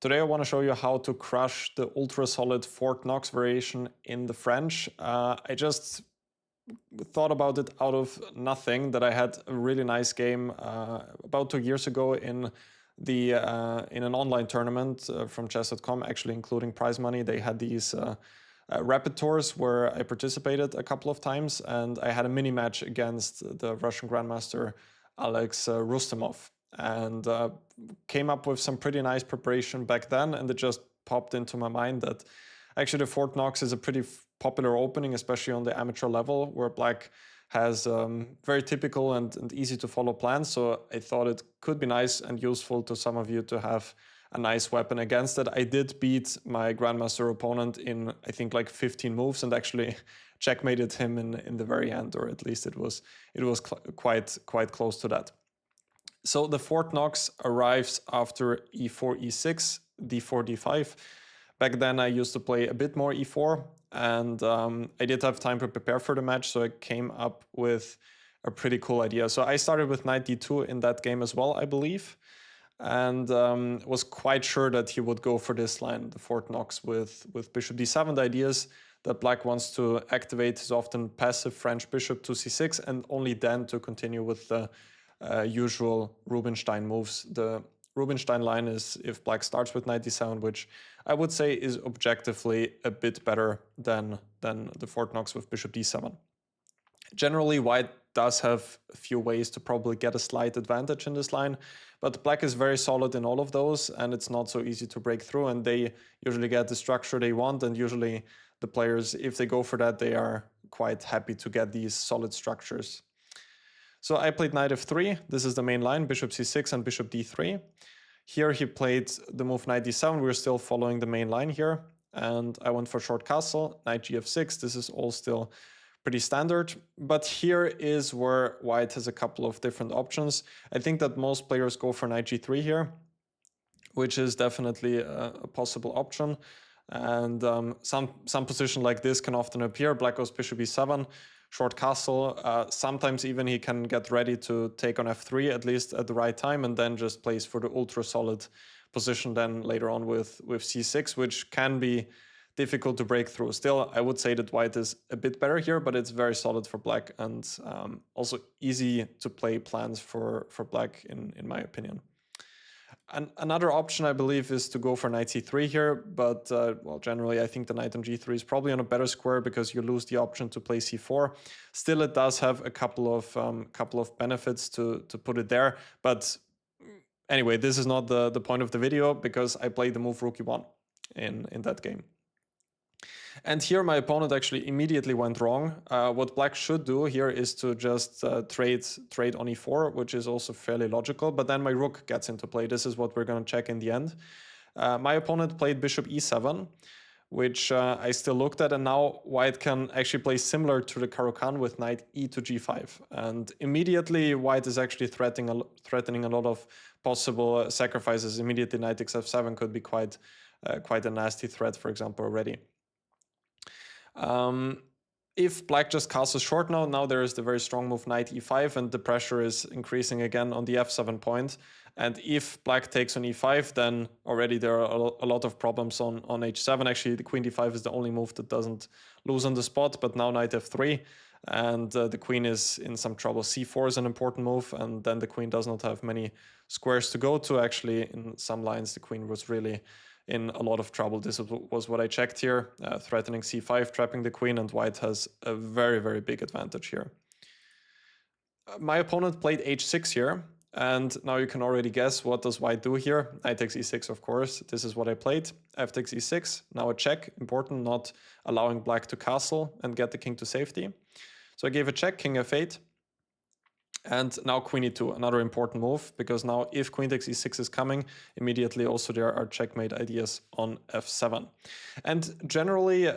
Today I want to show you how to crush the ultra-solid Fort Knox variation in the French. I just thought about it out of nothing, that I had a really nice game about 2 years ago in an online tournament from chess.com, actually including prize money. They had these Repertoires where I participated a couple of times, and I had a mini match against the Russian Grandmaster Alex Rustamov, and came up with some pretty nice preparation back then, and it just popped into my mind that actually the Fort Knox is a pretty popular opening, especially on the amateur level, where Black has very typical and easy to follow plans. So I thought it could be nice and useful to some of you to have a nice weapon against it. I did beat my Grandmaster opponent in, I think, like 15 moves, and actually checkmated him in the very end, or at least it was quite close to that. So the Fort Knox arrives after e4, e6, d4, d5. Back then I used to play a bit more e4, and I did have time to prepare for the match, so I came up with a pretty cool idea. So I started with knight d2 in that game as well, I believe, and was quite sure that he would go for this line, the Fort Knox with bishop d7. The idea is that Black wants to activate his often passive French bishop to c6, and only then to continue with the usual Rubinstein moves. The Rubinstein line is if Black starts with knight d7, which I would say is objectively a bit better than the Fort Knox with bishop d7. Generally, White does have a few ways to probably get a slight advantage in this line, but Black is very solid in all of those, and it's not so easy to break through, and they usually get the structure they want, and usually the players, if they go for that, they are quite happy to get these solid structures. So I played knight f3. This is the main line, bishop c6 and bishop d3. Here he played the move knight d7. We're still following the main line here. And I went for short castle, knight gf6. This is all still pretty standard. But here is where White has a couple of different options. I think that most players go for knight g3 here, which is definitely a possible option. And some position like this can often appear. Black goes bishop e7. Short castle, sometimes even he can get ready to take on f3, at least at the right time, and then just plays for the ultra solid position then later on with c6, which can be difficult to break through. Still, I would say that White is a bit better here, but it's very solid for Black, and also easy to play plans for Black in my opinion. And another option, I believe, is to go for knight c3 here, but well, generally I think the knight on g3 is probably on a better square because you lose the option to play c4. Still, it does have a couple of benefits to put it there, but anyway, this is not the point of the video, because I played the move rook e1 in that game. And here my opponent actually immediately went wrong. What Black should do here is to just trade on e4, which is also fairly logical, but then my rook gets into play. This is what we're going to check in the end. My opponent played bishop e7, which I still looked at, and now White can actually play similar to the Caro-Kann with knight e to g5. And immediately White is actually threatening a lot of possible sacrifices. Immediately knight takes f7 could be quite a nasty threat, for example, already. If Black just castles short now there is the very strong move knight e5, and the pressure is increasing again on the f7 point. And if Black takes on e5, then already there are a lot of problems on h7. Actually, the queen d5 is the only move that doesn't lose on the spot, but now knight f3, and the queen is in some trouble. c4 is an important move, and then the queen does not have many squares to go to. Actually, in some lines, the queen was really in a lot of trouble. This was what I checked here, threatening c5, trapping the queen, and White has a very, very big advantage here. My opponent played h6 here, and now you can already guess what does White do here. Knight takes e6, of course. This is what I played. F takes e6, now a check, important, not allowing Black to castle and get the king to safety. So I gave a check, king f8. And now queen e2, another important move, because now if queen takes e6 is coming, immediately also there are checkmate ideas on f7. And generally,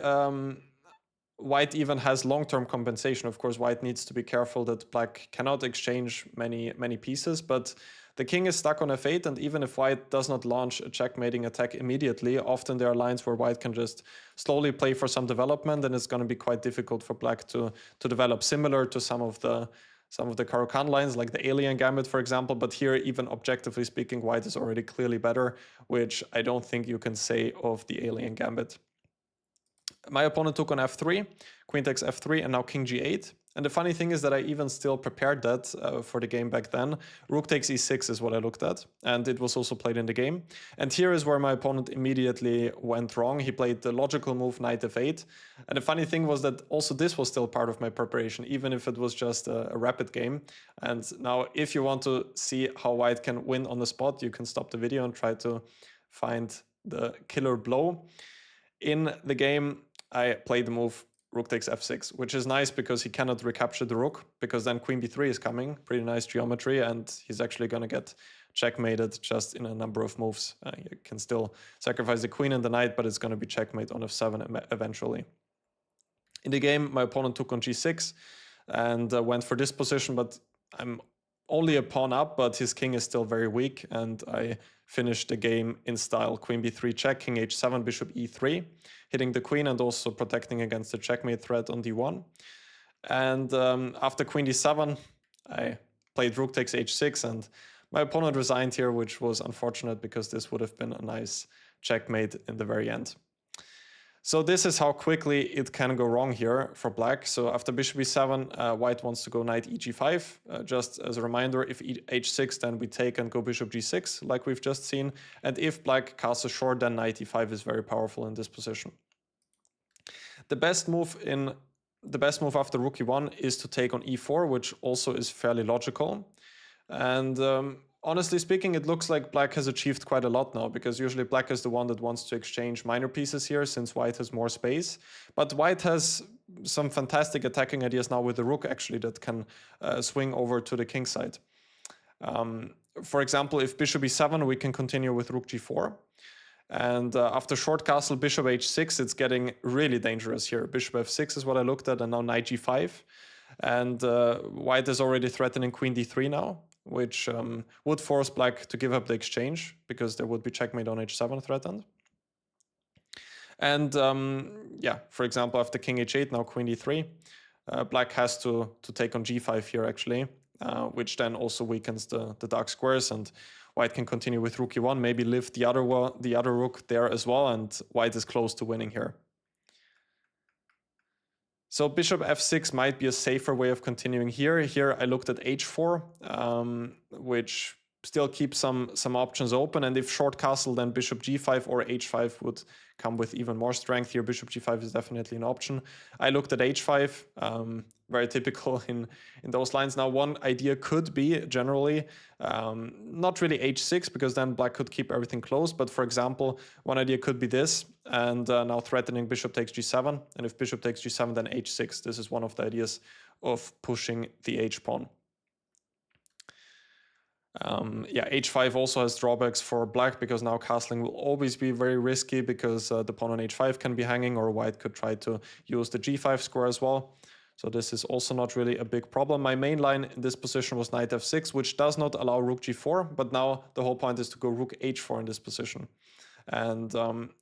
White even has long-term compensation. Of course, White needs to be careful that Black cannot exchange many pieces, but the king is stuck on f8, and even if White does not launch a checkmating attack immediately, often there are lines where White can just slowly play for some development, and it's going to be quite difficult for Black to develop, similar to some of the some of the Caro-Kann lines, like the Alien Gambit, for example. But here, even objectively speaking, white is already clearly better, which I don't think you can say of the Alien Gambit. My opponent took on f3, queen takes f3, and now king g8. And the funny thing is that I even still prepared that for the game back then. Rook takes e6 is what I looked at, and it was also played in the game. And here is where my opponent immediately went wrong. He played the logical move knight f8. And the funny thing was that also this was still part of my preparation, even if it was just a rapid game. And now if you want to see how white can win on the spot, you can stop the video and try to find the killer blow. In the game, I played the move rook takes f6, which is nice because he cannot recapture the rook, because then queen b3 is coming, pretty nice geometry, and he's actually going to get checkmated just in a number of moves. You can still sacrifice the queen and the knight, but it's going to be checkmate on f7 eventually. In the game, my opponent took on g6 and went for this position, but I'm only a pawn up, but his king is still very weak, and I finished the game in style. Queen b3 check, king h7, bishop e3, hitting the queen and also protecting against the checkmate threat on d1. And after queen d7, I played rook takes h6, and my opponent resigned here, which was unfortunate because this would have been a nice checkmate in the very end. So this is how quickly it can go wrong here for black. So after bishop e7, white wants to go knight e5. Just as a reminder, if h6, then we take and go bishop g6, like we've just seen. And if black castles short, then knight e5 is very powerful in this position. The best move after rook e1 is to take on e4, which also is fairly logical. And honestly speaking, it looks like black has achieved quite a lot now, because usually black is the one that wants to exchange minor pieces here since white has more space. But white has some fantastic attacking ideas now with the rook, actually, that can swing over to the king side. For example, if bishop e7, we can continue with rook g4. And after short castle, bishop h6, it's getting really dangerous here. Bishop f6 is what I looked at, and now knight g5. And white is already threatening queen d3 now, which would force black to give up the exchange, because there would be checkmate on h7 threatened. And yeah, for example, after king h8, now queen d3, black has to take on g5 here, actually, which then also weakens the dark squares, and white can continue with rook e1, maybe lift the other rook there as well, and white is close to winning here. So bishop f6 might be a safer way of continuing here. Here I looked at h4, which still keeps some options open. And if short castle, then bishop g5 or h5 would come with even more strength here. Bishop g5 is definitely an option. I looked at h5, very typical in those lines. Now, one idea could be generally not really h6, because then black could keep everything close. But for example, one idea could be this, and now threatening bishop takes g7. And if bishop takes g7, then h6. This is one of the ideas of pushing the h-pawn. Yeah, h5 also has drawbacks for black, because now castling will always be very risky, because the pawn on h5 can be hanging, or white could try to use the g5 square as well. So this is also not really a big problem. My main line in this position was knight f6, which does not allow rook g4, but now the whole point is to go rook h4 in this position. And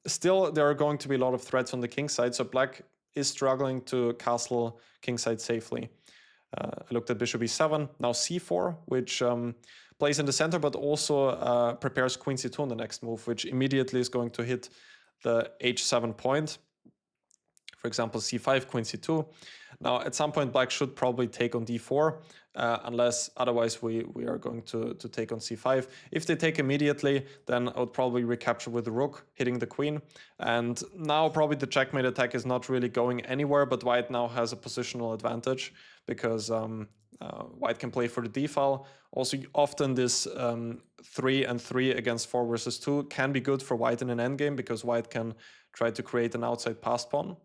still, there are going to be a lot of threats on the king side, so black is struggling to castle king side safely. I looked at bishop e7, now c4, which plays in the center, but also prepares queen c2 in the next move, which immediately is going to hit the h7 point. For example, c5, queen c2. Now, at some point, black should probably take on d4, unless otherwise we are going to take on c5. If they take immediately, then I would probably recapture with the rook, hitting the queen. And now probably the checkmate attack is not really going anywhere, but white now has a positional advantage, because white can play for the d-file. Also, often this 3 and 3 against 4 versus 2 can be good for white in an endgame, because white can try to create an outside passed pawn.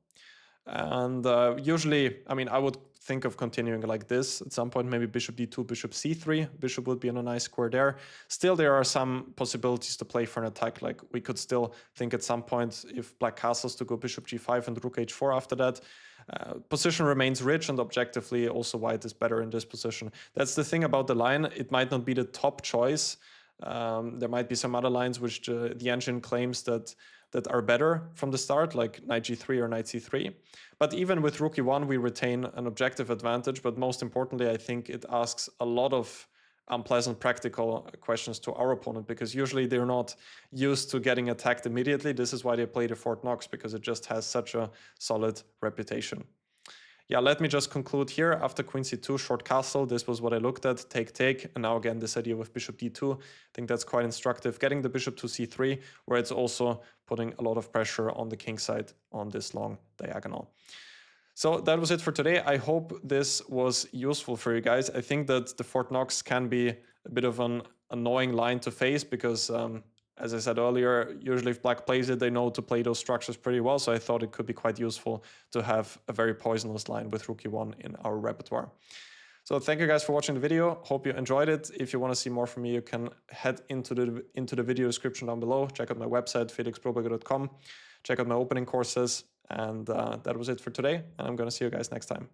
And usually, I mean, I would think of continuing like this at some point, maybe bishop d2, bishop c3. Bishop would be in a nice square there. Still, there are some possibilities to play for an attack. Like, we could still think at some point, if black castles, to go bishop g5 and rook h4 after that. Position remains rich, and objectively also white is better in this position. That's the thing about the line. It might not be the top choice. There might be some other lines which the engine claims that that are better from the start, like knight g3 or knight c3. But even with rook e1, we retain an objective advantage. But most importantly, I think it asks a lot of unpleasant practical questions to our opponent, because usually they're not used to getting attacked immediately. This is why they play the Fort Knox, because it just has such a solid reputation. Yeah, let me just conclude here. After queen c2, short castle, this was what I looked at, take, and now again this idea with bishop d2, I think that's quite instructive. Getting the bishop to c3, where it's also putting a lot of pressure on the king side on this long diagonal. So that was it for today. I hope this was useful for you guys. I think that the Fort Knox can be a bit of an annoying line to face because, as I said earlier, usually if black plays it, they know to play those structures pretty well. So I thought it could be quite useful to have a very poisonous line with rook e1 in our repertoire. So thank you guys for watching the video. Hope you enjoyed it. If you want to see more from me, you can head into the video description down below. Check out my website, felixbroberger.com. Check out my opening courses. And that was it for today. And I'm going to see you guys next time.